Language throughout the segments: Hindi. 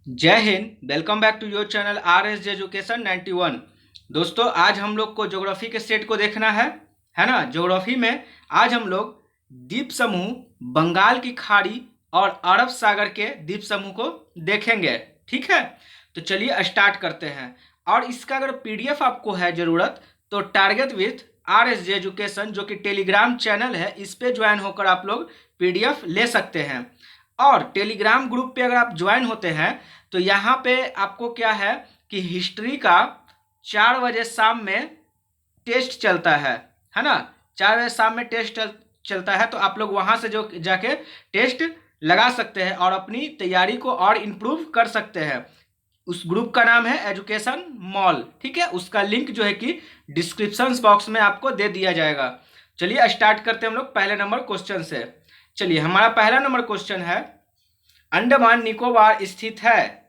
जय हिंद। Welcome back to your channel R S J education 91। दोस्तों, आज हम लोग को ज्योग्राफी के सेट को देखना है ना। ज्योग्राफी में आज हम लोग द्वीप समूह, बंगाल की खाड़ी और अरब सागर के द्वीप समूह को देखेंगे। ठीक है, तो चलिए स्टार्ट करते हैं। और इसका अगर पीडीएफ आपको है ज़रूरत तो target with are S J education जो कि टेलीग्राम चैनल है, इस पे ज्वाइन होकर आप लोग पीडीएफ ले सकते हैं। और टेलीग्राम ग्रुप पे अगर आप ज्वाइन होते हैं तो यहाँ पे आपको क्या है कि हिस्ट्री का 4 बजे शाम में टेस्ट चलता है ना। 4 बजे शाम में टेस्ट चलता है, तो आप लोग वहाँ से जो जाके टेस्ट लगा सकते हैं और अपनी तैयारी को और इम्प्रूव कर सकते हैं। उस ग्रुप का नाम है एजुकेशन मॉल। ठीक है, उसका लिंक जो है कि डिस्क्रिप्शन बॉक्स में आपको दे दिया जाएगा। चलिए स्टार्ट करते हैं हम लोग पहले नंबर क्वेश्चन से। चलिए, हमारा पहला नंबर क्वेश्चन है, अंडमान निकोबार स्थित है।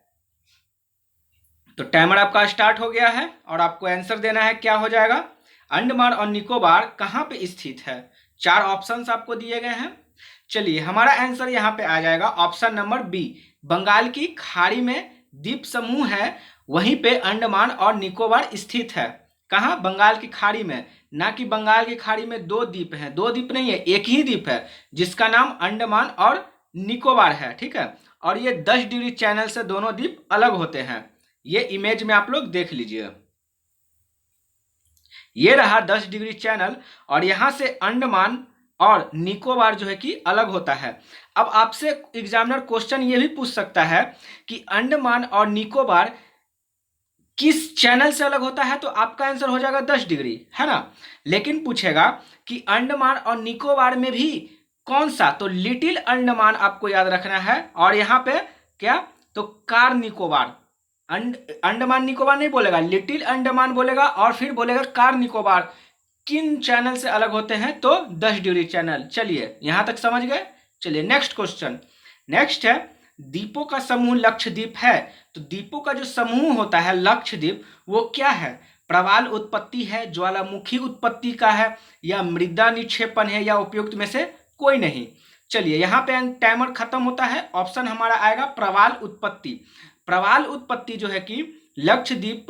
तो टाइमर आपका स्टार्ट हो गया है और आपको आंसर देना है। क्या हो जाएगा? अंडमान और निकोबार कहाँ पे स्थित है? 4 ऑप्शंस आपको दिए गए हैं। चलिए, हमारा आंसर यहाँ पे आ जाएगा ऑप्शन नंबर बी, बंगाल की खाड़ी में द्वीप समूह है, वहीं पे अंडमान और निकोबार स्थित है। कहाँ? बंगाल की खाड़ी में। ना कि बंगाल की खाड़ी में दो द्वीप हैं, दो द्वीप नहीं है, एक ही द्वीप है जिसका नाम अंडमान और निकोबार है। ठीक है, और ये 10 डिग्री चैनल से दोनों द्वीप अलग होते हैं। ये इमेज में आप लोग देख लीजिए, ये रहा 10 डिग्री चैनल और यहां से अंडमान और निकोबार जो है कि अलग होता है। अब आपसे एग्जामिनर क्वेश्चन ये भी पूछ सकता है कि अंडमान और निकोबार किस चैनल से अलग होता है, तो आपका आंसर हो जाएगा 10 डिग्री, है ना। लेकिन पूछेगा कि अंडमान और निकोबार में भी कौन सा, तो लिटिल अंडमान आपको याद रखना है। और यहाँ पे क्या, तो कार निकोबार। अंडमान निकोबार नहीं बोलेगा, लिटिल अंडमान बोलेगा और फिर बोलेगा कार निकोबार। किन चैनल से अलग होते हैं, तो 10 डिग्री चैनल। चलिए, यहां तक समझ गए। चलिए नेक्स्ट क्वेश्चन। नेक्स्ट है, द्वीपों का समूह लक्षद्वीप है। तो द्वीपों का जो समूह होता है लक्षद्वीप, वो क्या है? प्रवाल उत्पत्ति है, ज्वालामुखी उत्पत्ति का है, या मृदा निक्षेपण है, या उपयुक्त में से कोई नहीं। चलिए, यहाँ पे टाइमर खत्म होता है। ऑप्शन हमारा आएगा प्रवाल उत्पत्ति। प्रवाल उत्पत्ति जो है कि लक्षद्वीप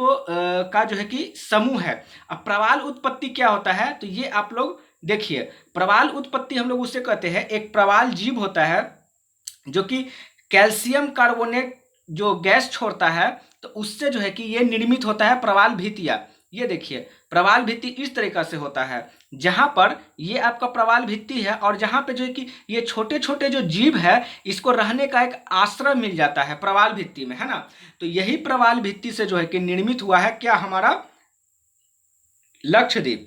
का जो है कि समूह है। अब प्रवाल उत्पत्ति क्या होता है, तो ये आप लोग देखिए, प्रवाल उत्पत्ति हम लोग उसे कहते हैं, एक प्रवाल जीव होता है जो कि कैल्शियम कार्बोनेट जो गैस छोड़ता है, तो उससे जो है कि ये निर्मित होता है प्रवाल भित्तियां। ये देखिए, प्रवाल भित्ति इस तरीका से होता है, जहां पर ये आपका प्रवाल भित्ति है और जहां पे जो है कि ये छोटे छोटे जो जीव है, इसको रहने का एक आश्रय मिल जाता है प्रवाल भित्ति में, है ना। तो यही प्रवाल भित्ति से जो है कि निर्मित हुआ है क्या, हमारा लक्षद्वीप।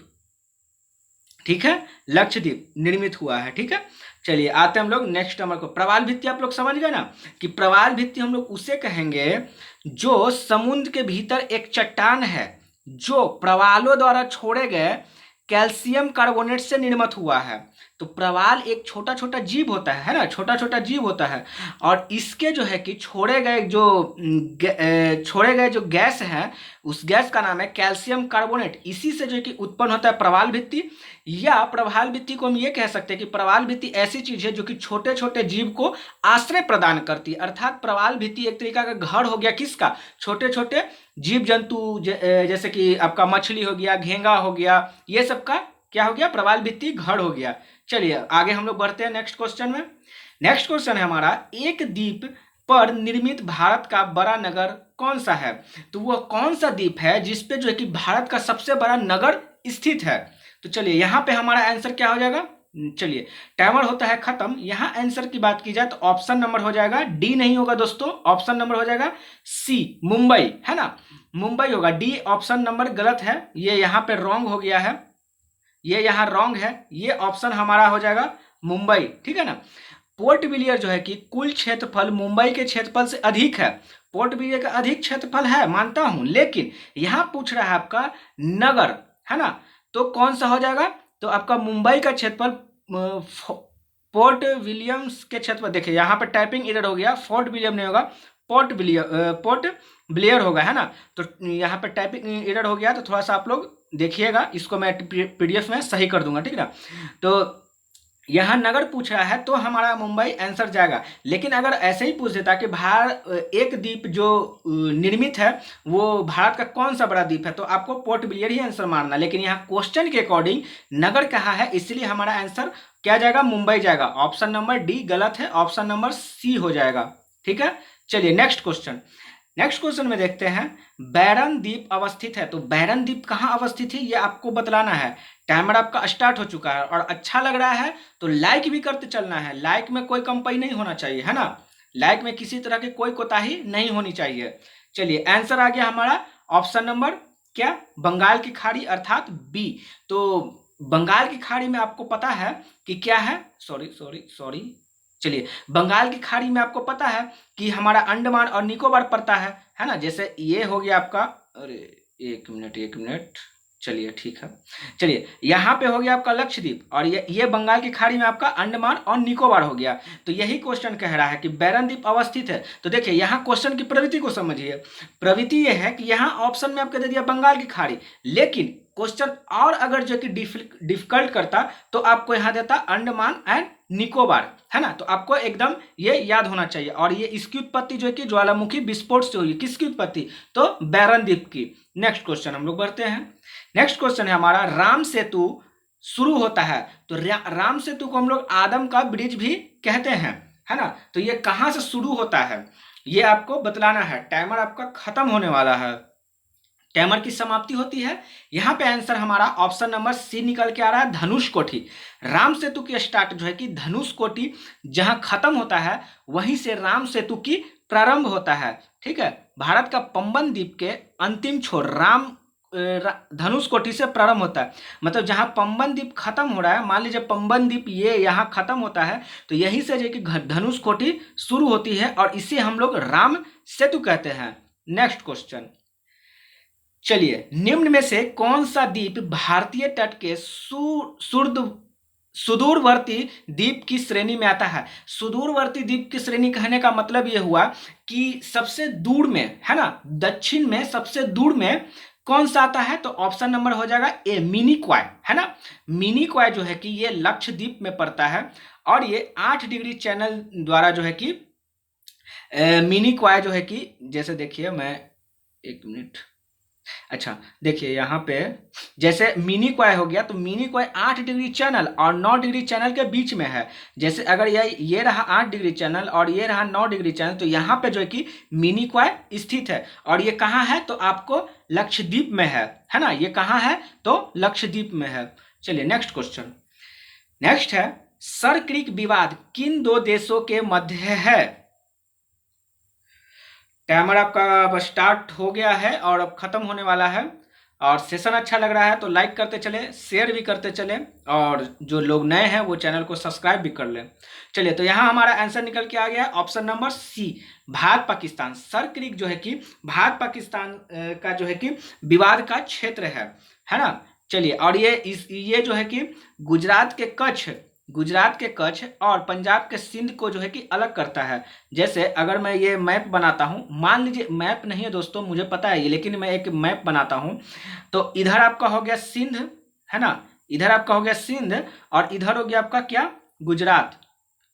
ठीक है, लक्षद्वीप निर्मित हुआ है। ठीक है, चलिए आते हैं हम लोग नेक्स्ट नंबर को। प्रवाल भित्ति आप लोग समझ गए ना, कि प्रवाल भित्ति हम लोग उसे कहेंगे जो समुद्र के भीतर एक चट्टान है जो प्रवालों द्वारा छोड़े गए कैल्शियम कार्बोनेट से निर्मित हुआ है। तो प्रवाल एक छोटा छोटा जीव होता है ना, छोटा छोटा जीव होता है, और इसके जो है कि छोड़े गए जो गैस है, उस गैस का नाम है कैल्शियम कार्बोनेट। इसी से जो है कि उत्पन्न होता है प्रवाल भित्ति। या प्रवाल भित्ति को हम ये कह सकते हैं कि प्रवाल भित्ति ऐसी चीज है जो कि छोटे छोटे जीव को आश्रय प्रदान करती है। अर्थात प्रवाल भित्ति एक तरीका का घर हो गया किसका, छोटे छोटे जीव जंतु, जैसे कि आपका मछली हो गया, घेंगा हो गया, ये सब का क्या हो गया, प्रवाल भित्ति घर हो गया। चलिए आगे हम लोग बढ़ते हैं नेक्स्ट क्वेश्चन में। नेक्स्ट क्वेश्चन है हमारा, एक द्वीप पर निर्मित भारत का बड़ा नगर कौन सा है? तो वह कौन सा द्वीप है जिसपे जो है कि भारत का सबसे बड़ा नगर स्थित है? तो चलिए, यहाँ पे हमारा आंसर क्या हो जाएगा। चलिए, टाइमर होता है खत्म। यहाँ आंसर की बात की जाए तो ऑप्शन नंबर हो जाएगा डी, नहीं होगा दोस्तों, ऑप्शन नंबर हो जाएगा सी, मुंबई, है ना। मुंबई होगा। डी ऑप्शन नंबर गलत है, ये यहाँ पे रॉन्ग हो गया है, ये यहाँ रॉन्ग है। ये ऑप्शन हमारा हो जाएगा मुंबई। ठीक है ना। पोर्ट ब्लेयर जो है कि कुल क्षेत्रफल मुंबई के क्षेत्रफल से अधिक है। पोर्ट ब्लेयर का अधिक क्षेत्रफल है, मानता हूं, लेकिन यहां पूछ रहा है आपका नगर, है ना। तो कौन सा हो जाएगा, तो आपका मुंबई का क्षेत्रफल पोर्ट विलियम्स के क्षेत्रफल, देखिए यहाँ पर टाइपिंग इधर हो गया, फोर्ट विलियम नहीं होगा, पोर्ट ब्लेयर होगा, है ना। तो यहाँ पर टाइपिंग इधर हो गया, तो थोड़ा सा आप लोग देखिएगा, इसको मैं पीडीएफ में सही कर दूंगा, ठीक है ना। तो यहाँ नगर पूछ रहा है तो हमारा मुंबई आंसर जाएगा। लेकिन अगर ऐसे ही पूछ देता कि एक द्वीप जो निर्मित है वो भारत का कौन सा बड़ा द्वीप है, तो आपको पोर्ट ब्लेयर ही आंसर मारना। लेकिन यहाँ क्वेश्चन के अकॉर्डिंग नगर कहा है, इसलिए हमारा आंसर क्या जाएगा, मुंबई जाएगा। ऑप्शन नंबर डी गलत है, ऑप्शन नंबर सी हो जाएगा। ठीक है, चलिए नेक्स्ट क्वेश्चन। नेक्स्ट क्वेश्चन में देखते हैं, बैरन द्वीप अवस्थित है, तो बैरन द्वीप कहाँ अवस्थित है ये आपको बतलाना है। टाइमर आपका स्टार्ट हो चुका है और अच्छा लग रहा है तो लाइक भी करते चलना है। लाइक में कोई कंपाई नहीं होना चाहिए, है ना। लाइक में किसी तरह की कोई कोताही नहीं होनी चाहिए। चलिए आंसर आ गया हमारा ऑप्शन नंबर क्या, बंगाल की खाड़ी अर्थात बी। तो बंगाल की खाड़ी में आपको पता है कि क्या है, सॉरी सॉरी सॉरी, चलिए बंगाल की खाड़ी में आपको पता है कि हमारा अंडमान और निकोबार पड़ता है ना। जैसे ये हो गया आपका, अरे एक मिनट एक मिनट, चलिए ठीक है। चलिए यहाँ पे हो गया आपका लक्षद्वीप और ये बंगाल की खाड़ी में आपका अंडमान और निकोबार हो गया। तो यही क्वेश्चन कह रहा है कि बैरन द्वीप अवस्थित है। तो देखिए यहाँ क्वेश्चन की प्रवृत्ति को समझिए। प्रवृत्ति ये है कि यहाँ ऑप्शन में आपको दे दिया बंगाल की खाड़ी, लेकिन क्वेश्चन और अगर जो कि डिफिकल्ट करता तो आपको यहाँ देता अंडमान एंड निकोबार, है ना। तो आपको एकदम ये याद होना चाहिए। और ये इसकी उत्पत्ति जो है कि ज्वालामुखी विस्फोट से हुई। किसकी उत्पत्ति, तो बैरन द्वीप की। नेक्स्ट क्वेश्चन हम लोग बढ़ते हैं। नेक्स्ट क्वेश्चन है हमारा, राम सेतु शुरू होता है, तो राम सेतु को हम लोग आदम का ब्रिज भी कहते हैं, है ना। तो ये कहां से शुरू होता है ये आपको बतलाना है। टाइमर आपका खत्म होने वाला है, टाइमर की समाप्ति होती है। यहाँ पे आंसर हमारा ऑप्शन नंबर सी निकल के आ रहा है, धनुष कोठी। राम सेतु की स्टार्ट जो है कि धनुष कोठी जहां खत्म होता है वहीं से राम सेतु की प्रारंभ होता है। ठीक है, भारत का पंबन द्वीप के अंतिम छोर धनुष कोठी से प्रारंभ होता है। मतलब जहां पंबन द्वीप खत्म हो रहा है, मान लीजिए पंबन द्वीप ये यहाँ खत्म होता है, तो यहीं से जो कि धनुष कोठी शुरू होती है और इसे हम लोग राम सेतु कहते हैं। नेक्स्ट क्वेश्चन, चलिए निम्न में से कौन सा द्वीप भारतीय तट के सुदूरवर्ती द्वीप की श्रेणी में आता है। सुदूरवर्ती द्वीप की श्रेणी कहने का मतलब यह हुआ कि सबसे दूर में, है ना, दक्षिण में सबसे दूर में कौन सा आता है, तो ऑप्शन नंबर हो जाएगा ए, मिनिकॉय, है ना। मिनिकॉय जो है कि ये लक्षद्वीप में पड़ता है और ये 8 डिग्री चैनल द्वारा जो है कि मिनिकॉय जो है कि, जैसे देखिए मैं एक मिनट, अच्छा देखिए यहाँ पे जैसे मिनी क्वाय हो गया, तो मिनी क्वाय 8 डिग्री चैनल और 9 डिग्री चैनल के बीच में है। जैसे अगर ये रहा 8 डिग्री चैनल और ये रहा 9 डिग्री चैनल, तो यहाँ पे जो है कि मिनी क्वाय स्थित है। और ये कहाँ है, तो आपको लक्षद्वीप में है ना। ये कहाँ है, तो लक्षद्वीप में है। चलिए नेक्स्ट क्वेश्चन। नेक्स्ट है, सर क्रीक विवाद किन दो देशों के मध्य है। टाइमर आपका अब स्टार्ट हो गया है और अब खत्म होने वाला है। और सेशन अच्छा लग रहा है तो लाइक करते चले, शेयर भी करते चले, और जो लोग नए हैं वो चैनल को सब्सक्राइब भी कर लें। चलिए तो यहाँ हमारा आंसर निकल के आ गया option number C, Bharat Pakistan. Sir Creek जो है कि भारत पाकिस्तान का जो है कि विवाद का क्षेत्र है ना। चलिए, और ये जो है कि गुजरात के कच्छ और पंजाब के सिंध को जो है कि अलग करता है। जैसे अगर मैं ये मैप बनाता हूँ, मान लीजिए मैप नहीं है दोस्तों, मुझे पता है ये, लेकिन मैं एक मैप बनाता हूँ, तो इधर आपका हो गया सिंध, है ना, इधर आपका हो गया सिंध और इधर हो गया आपका क्या, गुजरात।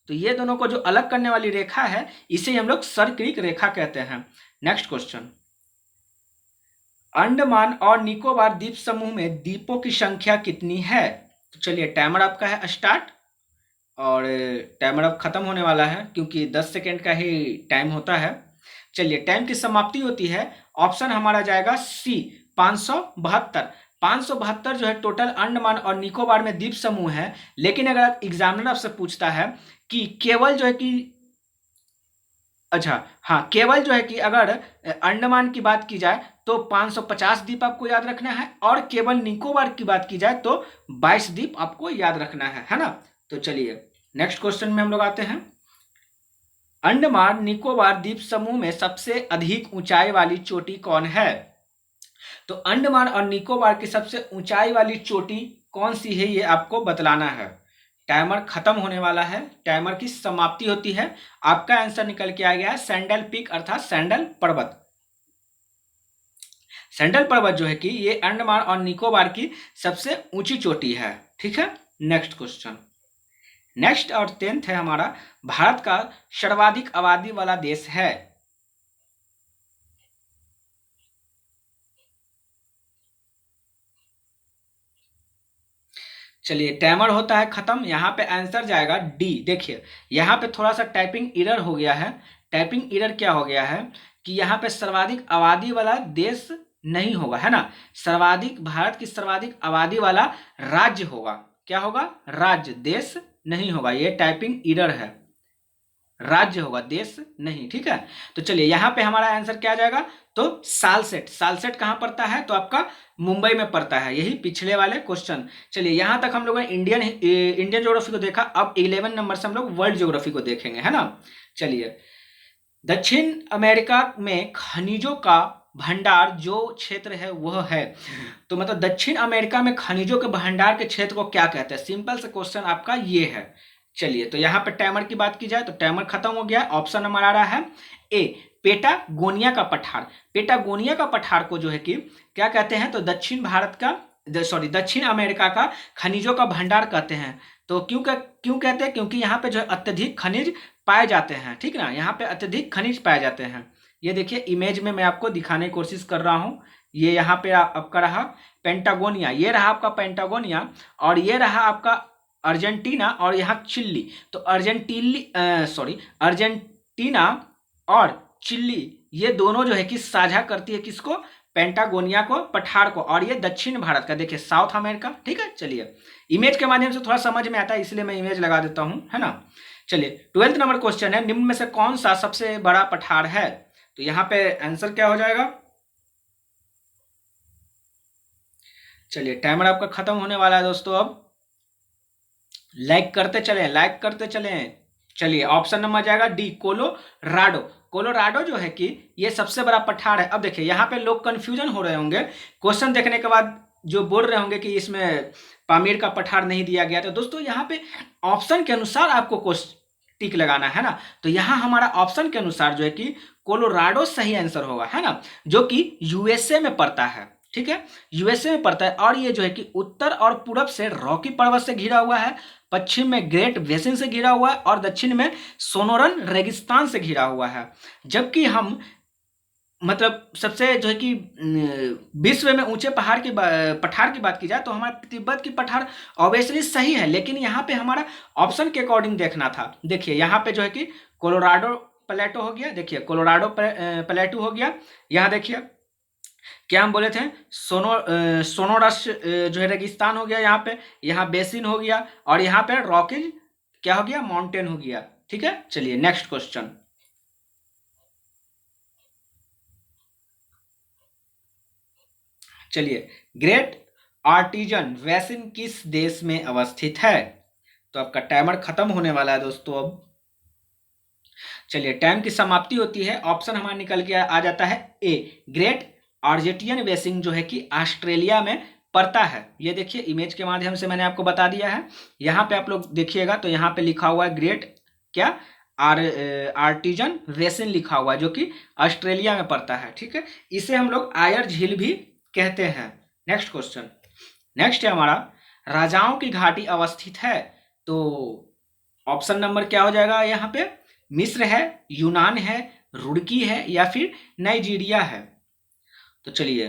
तो ये दोनों को जो अलग करने वाली रेखा है इसे हम लोग सर क्रीक रेखा कहते हैं। नेक्स्ट क्वेश्चन, अंडमान और निकोबार द्वीप समूह में द्वीपों की संख्या कितनी है। तो चलिए टाइमर आपका है स्टार्ट और टाइमर अब खत्म होने वाला है क्योंकि 10 सेकेंड का ही टाइम होता है। चलिए टाइम की समाप्ति होती है, ऑप्शन हमारा जाएगा सी, 572। 572 जो है टोटल अंडमान और निकोबार में द्वीप समूह है। लेकिन अगर एग्जामिनर आपसे पूछता है कि केवल जो है कि, अच्छा हाँ, केवल जो है कि अगर अंडमान की बात की जाए तो 550 द्वीप आपको याद रखना है, और केवल निकोबार की बात की जाए तो 22 द्वीप आपको याद रखना है ना। तो चलिए नेक्स्ट क्वेश्चन में हम लोग आते हैं। अंडमान निकोबार द्वीप समूह में सबसे अधिक ऊंचाई वाली चोटी कौन है। तो अंडमान और निकोबार की सबसे ऊंचाई वाली चोटी कौन सी है ये आपको बतलाना है। टाइमर खत्म होने वाला है, टाइमर की समाप्ति होती है। आपका आंसर निकल के आ गया है सैंडल पीक अर्थात सैंडल पर्वत। सैंडल पर्वत जो है कि ये अंडमान और निकोबार की सबसे ऊंची चोटी है। ठीक है, नेक्स्ट क्वेश्चन। नेक्स्ट और 10th है हमारा, भारत का सर्वाधिक आबादी वाला देश है। चलिए टाइमर होता है खत्म। यहाँ पे आंसर जाएगा डी। देखिए यहाँ पे थोड़ा सा टाइपिंग एरर हो गया है। टाइपिंग एरर क्या हो गया है कि यहाँ पे सर्वाधिक आबादी वाला देश नहीं होगा, है ना। सर्वाधिक, भारत की सर्वाधिक आबादी वाला राज्य होगा। क्या होगा? राज्य, देश नहीं होगा। ये टाइपिंग एरर है, राज्य होगा, देश नहीं। ठीक है, तो चलिए यहाँ पे हमारा आंसर क्या आ जाएगा? तो सालसेट। सालसेट कहाँ पड़ता है? तो आपका मुंबई में पड़ता है, यही पिछले वाले क्वेश्चन। चलिए यहाँ तक हम लोगों ने इंडियन ज्योग्राफी को देखा। अब 11 नंबर से हम लोग वर्ल्ड ज्योग्राफी को देखेंगे, है ना। चलिए, दक्षिण अमेरिका में खनिजों का भंडार जो क्षेत्र है वह है, तो मतलब दक्षिण अमेरिका में खनिजों के भंडार के क्षेत्र को क्या कहते हैं? सिंपल से क्वेश्चन आपका ये है। चलिए, तो यहाँ पे टाइमर की बात की जाए तो टाइमर खत्म हो गया। ऑप्शन नंबर आ रहा है ए, पेटागोनिया का पठार। पेटागोनिया का पठार को जो है कि क्या कहते हैं? तो दक्षिण भारत का, सॉरी, दक्षिण अमेरिका का खनिजों का भंडार कहते हैं। तो क्यों कहते हैं? क्योंकि यहाँ पे जो है अत्यधिक खनिज पाए जाते हैं। ठीक ना, यहाँ पे अत्यधिक खनिज पाए जाते हैं। ये देखिए इमेज में मैं आपको दिखाने की कोशिश कर रहा हूँ। ये यहाँ पे आपका रहा पेंटागोनिया, ये रहा आपका पेंटागोनिया, और ये रहा आपका अर्जेंटीना, और यहाँ चिल्ली। तो अर्जेंटीना और चिल्ली ये दोनों जो है कि साझा करती है किसको? पेंटागोनिया को, पठार को। और ये दक्षिण भारत का, देखिए साउथ अमेरिका। ठीक है, चलिए इमेज के माध्यम से थोड़ा समझ में आता है, इसलिए मैं इमेज लगा देता हूं, है ना। चलिए 12th नंबर क्वेश्चन है, निम्न में से कौन सा सबसे बड़ा पठार है? तो यहाँ पे आंसर क्या हो जाएगा? चलिए टाइमर आपका खत्म होने वाला है दोस्तों। अब लाइक करते चलें, लाइक करते चलें। चलिए ऑप्शन नंबर जाएगा डी, कोलोराडो। कोलोराडो जो है कि ये सबसे बड़ा पठार है। अब देखिए यहाँ पे लोग कंफ्यूजन हो रहे होंगे क्वेश्चन देखने के बाद, जो बोल रहे होंगे कि इसमें पामीर का पठार नहीं दिया गया। तो दोस्तों यहाँ पे ऑप्शन के अनुसार आपको टिक लगाना है ना। तो यहाँ हमारा ऑप्शन के अनुसार जो है कि कोलोराडो सही आंसर होगा, है ना, जो कि यूएसए में पड़ता है। ठीक है, यूएसए में पड़ता है, और ये जो है कि उत्तर और पूरब से रॉकी पर्वत से घिरा हुआ है, पश्चिम में ग्रेट बेसिन से घिरा हुआ है, और दक्षिण में सोनोरन रेगिस्तान से घिरा हुआ है। जबकि हम मतलब सबसे जो है कि विश्व में ऊंचे पठार की बात की जाए तो हमारा तिब्बत की पठार ऑब्वियसली सही है, लेकिन यहाँ पे हमारा ऑप्शन के अकॉर्डिंग देखना था। देखिए यहाँ पे जो है कि कोलोराडो प्लेटो हो गया, देखिए कोलोराडो प्लेटो हो गया। यहाँ देखिए क्या हम बोले थे, सोनोरस जो है रेगिस्तान हो गया यहाँ पे, यहाँ बेसिन हो गया, और यहाँ पे रॉकीज क्या हो गया? माउंटेन हो गया। ठीक है, चलिए नेक्स्ट क्वेश्चन। चलिए, ग्रेट आर्टिजन बेसिन किस देश में अवस्थित है? तो आपका टाइमर खत्म होने वाला है दोस्तों। अब चलिए टाइम की समाप्ति होती है। ऑप्शन हमारा निकल के आ जाता है ए, ग्रेट आर्जेटियन बेसिन जो है कि ऑस्ट्रेलिया में पड़ता है। ये देखिए इमेज के माध्यम से मैंने आपको बता दिया है। यहाँ पे आप लोग देखिएगा तो यहाँ पे लिखा हुआ है ग्रेट क्या आर्टिजन बेसिन लिखा हुआ है, जो कि ऑस्ट्रेलिया में पड़ता है। ठीक है, इसे हम लोग आयर झील भी कहते हैं। नेक्स्ट क्वेश्चन, नेक्स्ट है हमारा, राजाओं की घाटी अवस्थित है। तो ऑप्शन नंबर क्या हो जाएगा? यहाँ पे मिस्र है, यूनान है, रुड़की है, या फिर नाइजीरिया है। तो चलिए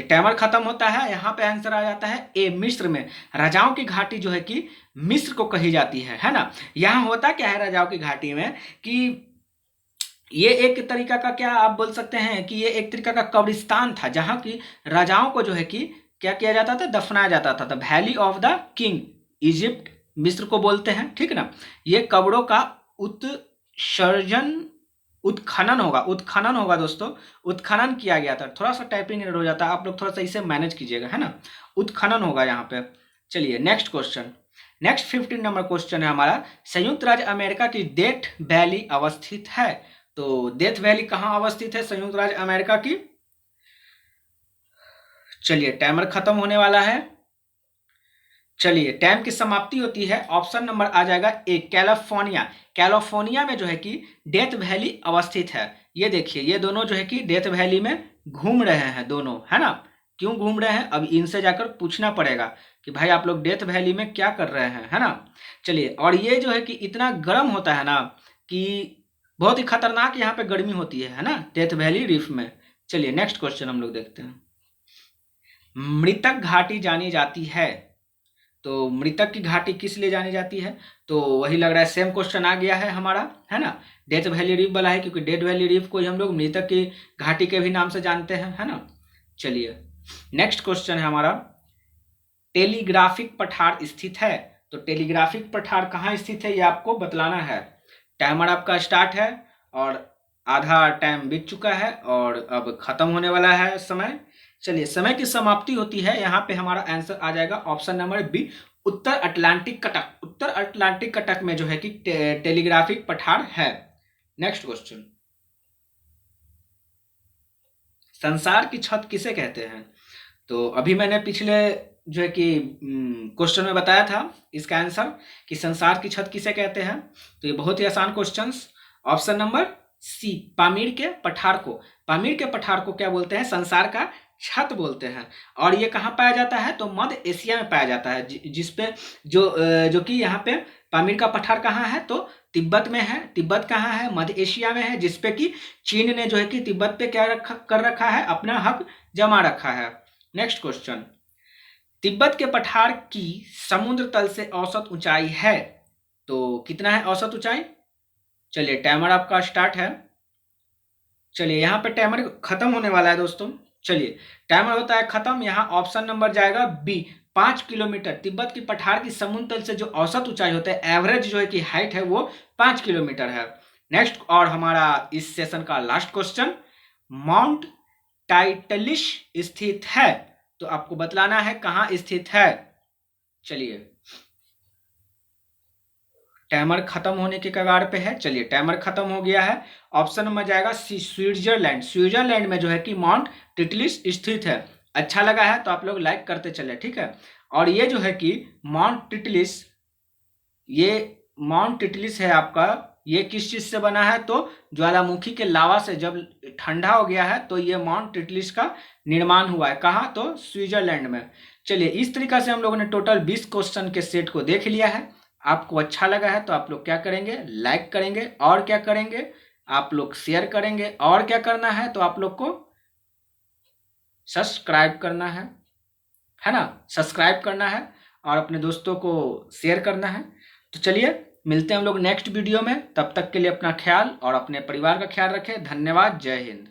टाइमर खत्म होता है। यहाँ पे आंसर आ जाता है ए, मिस्र में। राजाओं की घाटी जो है कि मिस्र को कही जाती है ना। यहाँ होता क्या है राजाओं की घाटी में कि ये एक तरीका का, क्या आप बोल सकते हैं कि ये एक तरीका का कब्रिस्तान था, जहाँ की राजाओं को जो है कि क्या किया जाता था? दफनाया जाता था। The valley of the king, Egypt मिस्र को बोलते हैं। ठीक ना, ये कब्रों का उत्खनन होगा दोस्तों, उत्खनन किया गया था। थोड़ा सा टाइपिंग एरर हो जाता है, आप लोग थोड़ा सा इसे मैनेज कीजिएगा, है ना। उत्खनन होगा यहाँ पे। चलिए next question, next 15 number question है हमारा, संयुक्त राज्य अमेरिका की डेथ वैली अवस्थित है। तो डेथ वैली कहाँ अवस्थित है संयुक्त राज्य अमेरिका की? चलिए टाइमर खत्म होने वाला है। चलिए टाइम की समाप्ति होती है। ऑप्शन नंबर आ जाएगा ए, कैलिफोर्निया। कैलिफोर्निया में जो है कि डेथ वैली अवस्थित है। ये देखिए ये दोनों जो है कि डेथ वैली में घूम रहे हैं दोनों, है ना। क्यों घूम रहे हैं, अब इनसे जाकर पूछना पड़ेगा कि भाई आप लोग डेथ वैली में क्या कर रहे हैं, है ना। चलिए, और ये जो है कि इतना गर्म होता है ना कि बहुत ही खतरनाक यहाँ पे गर्मी होती है ना, डेथ वैली रीफ में। चलिए नेक्स्ट क्वेश्चन हम लोग देखते हैं। मृतक घाटी जानी जाती है, तो मृतक की घाटी किस लिए जानी जाती है, तो वही लग रहा है सेम क्वेश्चन आ गया है हमारा, है ना। डेथ वैली रीफ वाला है, क्योंकि डेथ वैली रीफ को ही हम लोग मृतक की घाटी के भी नाम से जानते हैं, है ना। चलिए नेक्स्ट क्वेश्चन है हमारा, टेलीग्राफिक पठार स्थित है, तो टेलीग्राफिक पठार कहाँ स्थित है ये आपको बतलाना है। टाइमर आपका स्टार्ट है और आधा टाइम बीत चुका है और अब खत्म होने वाला है समय। चलिए, समय की समाप्ति होती है, यहाँ पे हमारा आंसर आ जाएगा ऑप्शन नंबर बी, उत्तर अटलांटिक कटक। उत्तर अटलांटिक कटक में जो है कि टेलीग्राफिक पठार है। नेक्स्ट क्वेश्चन, संसार की छत किसे कहते हैं, तो अभी मैंने पिछले जो है कि क्वेश्चन में बताया था इसका आंसर कि संसार की छत किसे कहते हैं, तो ये बहुत ही आसान question, option number C, Pamir के पठार को। पामीर के पठार को क्या बोलते हैं, संसार का छत बोलते हैं। और ये कहाँ पाया जाता है, तो मध्य एशिया में पाया जाता है, जिसपे जो कि यहाँ पे पामीर का पठार कहाँ है, तो तिब्बत में है। तिब्बत कहाँ है, मध्य एशिया में है, जिसपे कि चीन ने जो है कि तिब्बत पे क्या कर रखा है, अपना हक जमा रखा है। नेक्स्ट क्वेश्चन, तिब्बत के पठार की समुद्र तल से औसत ऊंचाई है, तो कितना है औसत ऊंचाई। चलिए टाइमर आपका स्टार्ट है। चलिए यहाँ पे टाइमर खत्म होने वाला है दोस्तों। चलिए टाइमर होता है खत्म, यहाँ ऑप्शन नंबर जाएगा बी, 5 किलोमीटर। तिब्बत की पठार की समुद्र तल से जो औसत ऊंचाई होता है, एवरेज जो है कि हाइट है, वो 5 किलोमीटर है। नेक्स्ट और हमारा इस सेशन का लास्ट क्वेश्चन, माउंट टाइटलिश स्थित है, तो आपको बतलाना है कहाँ स्थित है। चलिए टाइमर खत्म होने के कगार पे है। चलिए टाइमर खत्म हो गया है, ऑप्शन में जाएगा सी, स्विट्जरलैंड। स्विट्जरलैंड में जो है कि माउंट टिटलिस स्थित है। अच्छा लगा है तो आप लोग लाइक करते चले, ठीक है। और ये जो है कि माउंट टिटलिस, ये माउंट टिटलिस है आपका, ये किस चीज से बना है, तो ज्वालामुखी के लावा से जब ठंडा हो गया है तो ये माउंट टिटलिस का निर्माण हुआ है। कहाँ, तो स्विट्जरलैंड में। चलिए इस तरीका से हम लोगों ने टोटल 20 क्वेश्चन के सेट को देख लिया है। आपको अच्छा लगा है तो आप लोग क्या करेंगे, लाइक करेंगे, और क्या करेंगे आप लोग शेयर करेंगे, और क्या करना है तो आप लोग को सब्सक्राइब करना है ना, सब्सक्राइब करना है और अपने दोस्तों को शेयर करना है। तो चलिए मिलते हैं हम लोग नेक्स्ट वीडियो में, तब तक के लिए अपना ख्याल और अपने परिवार का ख्याल रखें। धन्यवाद, जय हिंद।